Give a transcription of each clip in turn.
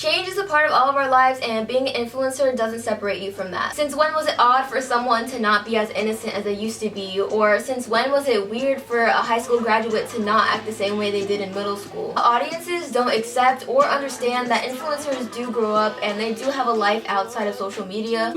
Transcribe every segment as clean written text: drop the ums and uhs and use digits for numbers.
Change is a part of all of our lives, and being an influencer doesn't separate you from that. Since when was it odd for someone to not be as innocent as they used to be? Or since when was it weird for a high school graduate to not act the same way they did in middle school? Audiences don't accept or understand that influencers do grow up and they do have a life outside of social media.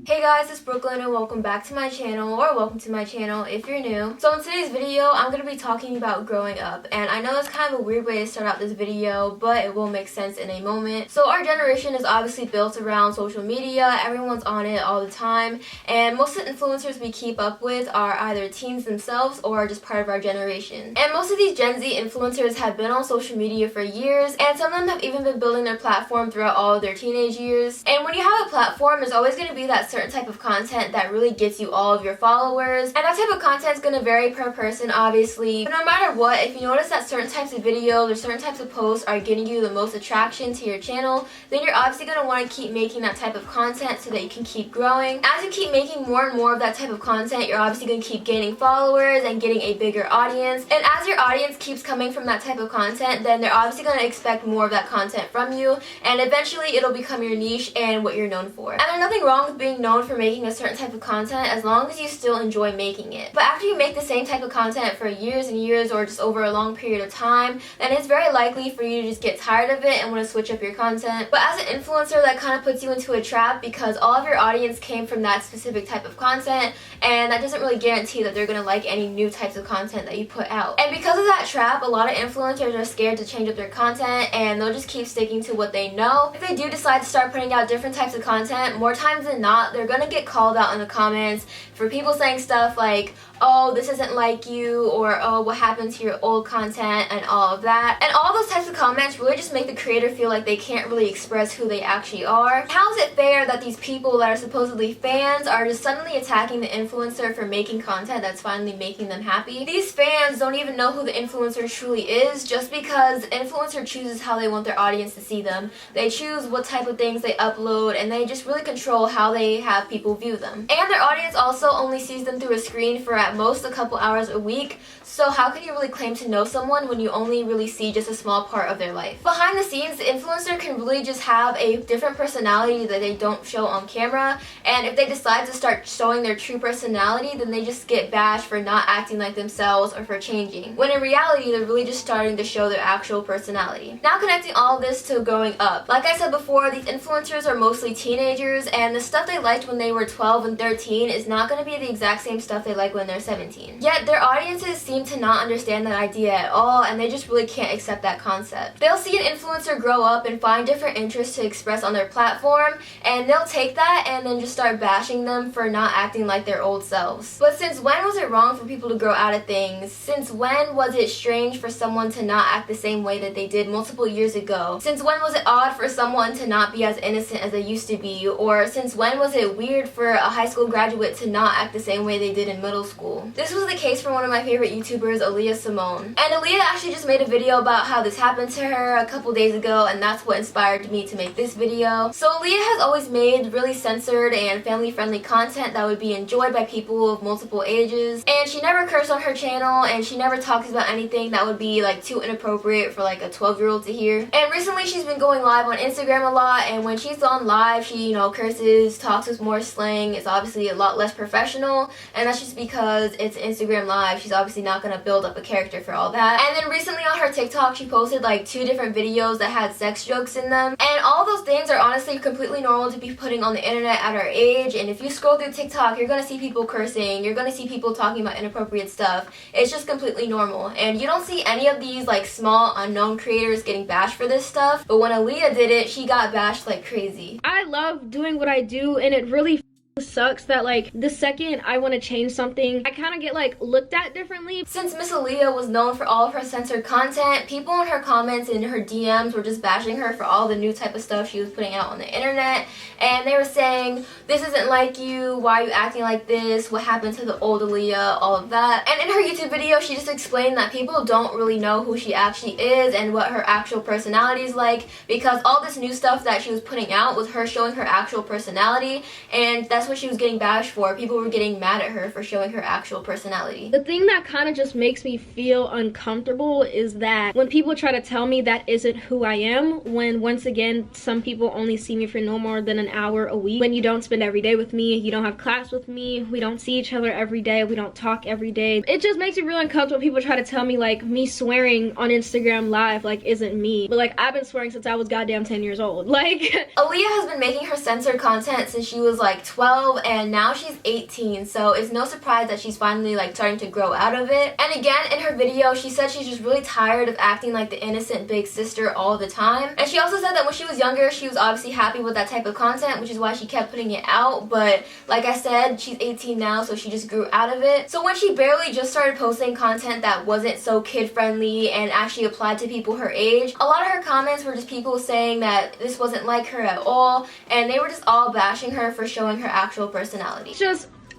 Hey guys, it's Brooklyn and welcome back to my channel, or welcome to my channel if you're new. So in today's video, I'm going to be talking about growing up, and I know it's kind of a weird way to start out this video, but it will make sense in a moment. So our generation is obviously built around social media, everyone's on it all the time, and most of the influencers we keep up with are either teens themselves or just part of our generation. And most of these Gen Z influencers have been on social media for years, and some of them have even been building their platform throughout all of their teenage years. And when you have a platform, there's always going to be that certain type of content that really gets you all of your followers, and that type of content is going to vary per person, obviously. But no matter what, if you notice that certain types of videos or certain types of posts are getting you the most attraction to your channel, then you're obviously going to want to keep making that type of content so that you can keep growing. As you keep making more and more of that type of content, you're obviously going to keep gaining followers and getting a bigger audience, and as your audience keeps coming from that type of content, then they're obviously going to expect more of that content from you, and eventually it'll become your niche and what you're known for. And there's nothing wrong with being known for making a certain type of content as long as you still enjoy making it. But after you make the same type of content for years and years, or just over a long period of time, then it's very likely for you to just get tired of it and want to switch up your content. But as an influencer, that kind of puts you into a trap because all of your audience came from that specific type of content, and that doesn't really guarantee that they're going to like any new types of content that you put out. And because of that trap, a lot of influencers are scared to change up their content, and they'll just keep sticking to what they know. If they do decide to start putting out different types of content, more times than not, they're going to get called out in the comments for people saying stuff like, oh, this isn't like you, or oh, what happened to your old content, and all of that. And all those types of comments really just make the creator feel like they can't really express who they actually are. How is it fair that these people that are supposedly fans are just suddenly attacking the influencer for making content that's finally making them happy? These fans don't even know who the influencer truly is, just because the influencer chooses how they want their audience to see them. They choose what type of things they upload, and they just really control how they have people view them. And their audience also only sees them through a screen for at most a couple hours a week, so how can you really claim to know someone when you only really see just a small part of their life? Behind the scenes, the influencer can really just have a different personality that they don't show on camera, and if they decide to start showing their true personality, then they just get bashed for not acting like themselves or for changing, when in reality they're really just starting to show their actual personality. Now connecting all of this to growing up. Like I said before, these influencers are mostly teenagers, and the stuff they liked when they were 12 and 13 is not going to be the exact same stuff they like when they're 17. Yet their audiences seem to not understand that idea at all, and they just really can't accept that concept. They'll see an influencer grow up and find different interests to express on their platform, and they'll take that and then just start bashing them for not acting like their old selves. But since when was it wrong for people to grow out of things? Since when was it strange for someone to not act the same way that they did multiple years ago? Since when was it odd for someone to not be as innocent as they used to be? Or since when was it weird for a high school graduate to not act the same way they did in middle school? This was the case for one of my favorite YouTubers, aliyahsimone. And Aliyah actually just made a video about how this happened to her a couple days ago, and that's what inspired me to make this video. So Aliyah has always made really censored and family-friendly content that would be enjoyed by people of multiple ages, and she never cursed on her channel, and she never talks about anything that would be like too inappropriate for like a 12-year-old to hear. And recently she's been going live on Instagram a lot, and when she's on live, she, curses, talks with more slang. It's obviously a lot less professional, and that's just because it's Instagram live. She's obviously not going to build up a character for all that. And then recently on her TikTok, she posted like 2 different videos that had sex jokes in them, and all those things are honestly completely normal to be putting on the internet at our age. And if you scroll through TikTok, you're going to see people cursing, you're going to see people talking about inappropriate stuff. It's just completely normal, and you don't see any of these like small unknown creators getting bashed for this stuff. But when Aliyah did it, she got bashed like crazy. I love doing what I do, and it really sucks that like the second I want to change something, I kind of get like looked at differently. Since Miss Aliyah was known for all of her censored content, people in her comments and her DMs were just bashing her for all the new type of stuff she was putting out on the internet, and they were saying, this isn't like you, why are you acting like this, what happened to the old Aliyah, all of that. And in her YouTube video, she just explained that people don't really know who she actually is and what her actual personality is like, because all this new stuff that she was putting out was her showing her actual personality, and that's that's what she was getting bashed for. People were getting mad at her for showing her actual personality. The thing that kind of just makes me feel uncomfortable is that when people try to tell me that isn't who I am, when once again some people only see me for no more than an hour a week, when you don't spend every day with me, you don't have class with me, we don't see each other every day, we don't talk every day. It just makes me really uncomfortable when people try to tell me like me swearing on Instagram live like isn't me. But like I've been swearing since I was goddamn 10 years old. Like Aliyah has been making her censored content since she was like 12 and now she's 18, so it's no surprise that she's finally like starting to grow out of it. And again, in her video she said she's just really tired of acting like the innocent big sister all the time. And she also said that when she was younger she was obviously happy with that type of content, which is why she kept putting it out, but like I said, she's 18 now, so she just grew out of it. So when she barely just started posting content that wasn't so kid friendly and actually applied to people her age, a lot of her comments were just people saying that this wasn't like her at all, and they were just all bashing her for showing her actual personality.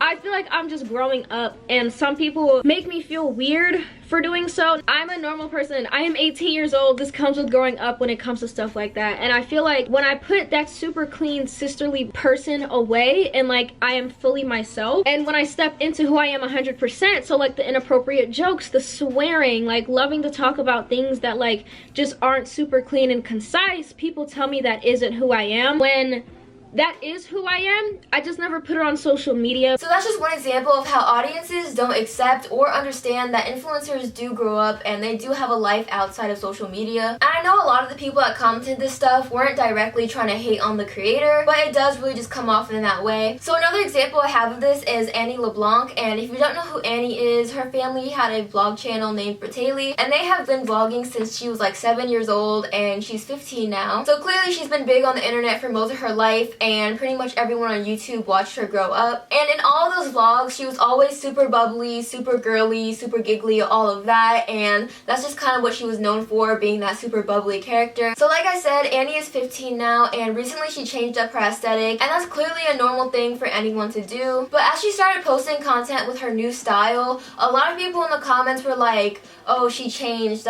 I feel like I'm just growing up, and some people make me feel weird for doing so. I'm a normal person. I am 18 years old. This comes with growing up when it comes to stuff like that. And I feel like when I put that super clean sisterly person away and like I am fully myself, and when I step into who I am 100%, so like the inappropriate jokes, the swearing, like loving to talk about things that like just aren't super clean and concise, people tell me that isn't who I am, when that is who I am. I just never put it on social media. So that's just one example of how audiences don't accept or understand that influencers do grow up and they do have a life outside of social media. And I know a lot of the people that commented this stuff weren't directly trying to hate on the creator, but it does really just come off in that way. So another example I have of this is annieleblanc, and if you don't know who Annie is, her family had a vlog channel named Bertali, and they have been vlogging since she was like 7 years old, and she's 15 now. So clearly she's been big on the internet for most of her life, and pretty much everyone on YouTube watched her grow up. And in all those vlogs, she was always super bubbly, super girly, super giggly, all of that, and that's just kind of what she was known for, being that super bubbly character. So like I said, Annie is 15 now, and recently she changed up her aesthetic, and that's clearly a normal thing for anyone to do. But as she started posting content with her new style, a lot of people in the comments were like, oh, she changed, ...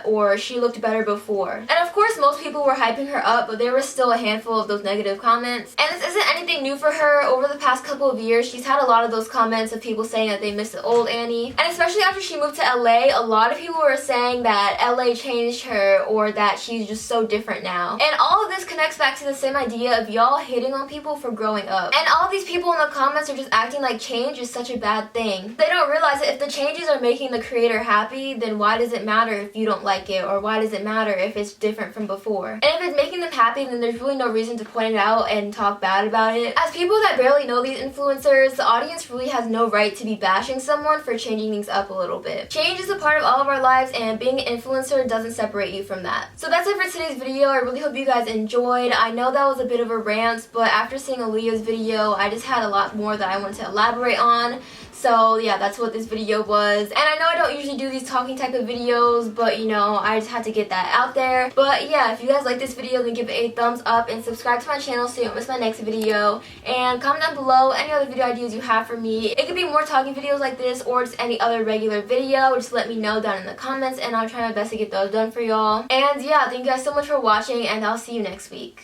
or she looked better before. And of course, most people were hyping her up, but there was still a handful of those negative comments. And this isn't anything new for her. Over the past couple of years, she's had a lot of those comments of people saying that they miss the old Annie. And especially after she moved to LA, a lot of people were saying that LA changed her, or that she's just so different now. And all of this connects back to the same idea of y'all hating on people for growing up. And all of these people in the comments are just acting like change is such a bad thing. They don't realize that if the changes are making the creator happy, then why does it matter if you don't like it, or why does it matter if it's different from before? And if it's making them happy, then there's really no reason to point it out and talk bad about it. As people that barely know these influencers, the audience really has no right to be bashing someone for changing things up a little bit. Change is a part of all of our lives, and being an influencer doesn't separate you from that. So that's it for today's video. I really hope you guys enjoyed. I know that was a bit of a rant, but after seeing Aliyah's video, I just had a lot more that I wanted to elaborate on. So yeah, that's what this video was. And I know I don't usually do these talking type of videos, but you know, I just had to get that out there. But yeah, if you guys like this video, then give it a thumbs up and subscribe to my channel so you don't miss my next video. And comment down below any other video ideas you have for me. It could be more talking videos like this, or just any other regular video. Just let me know down in the comments, and I'll try my best to get those done for y'all. And yeah, thank you guys so much for watching, and I'll see you next week.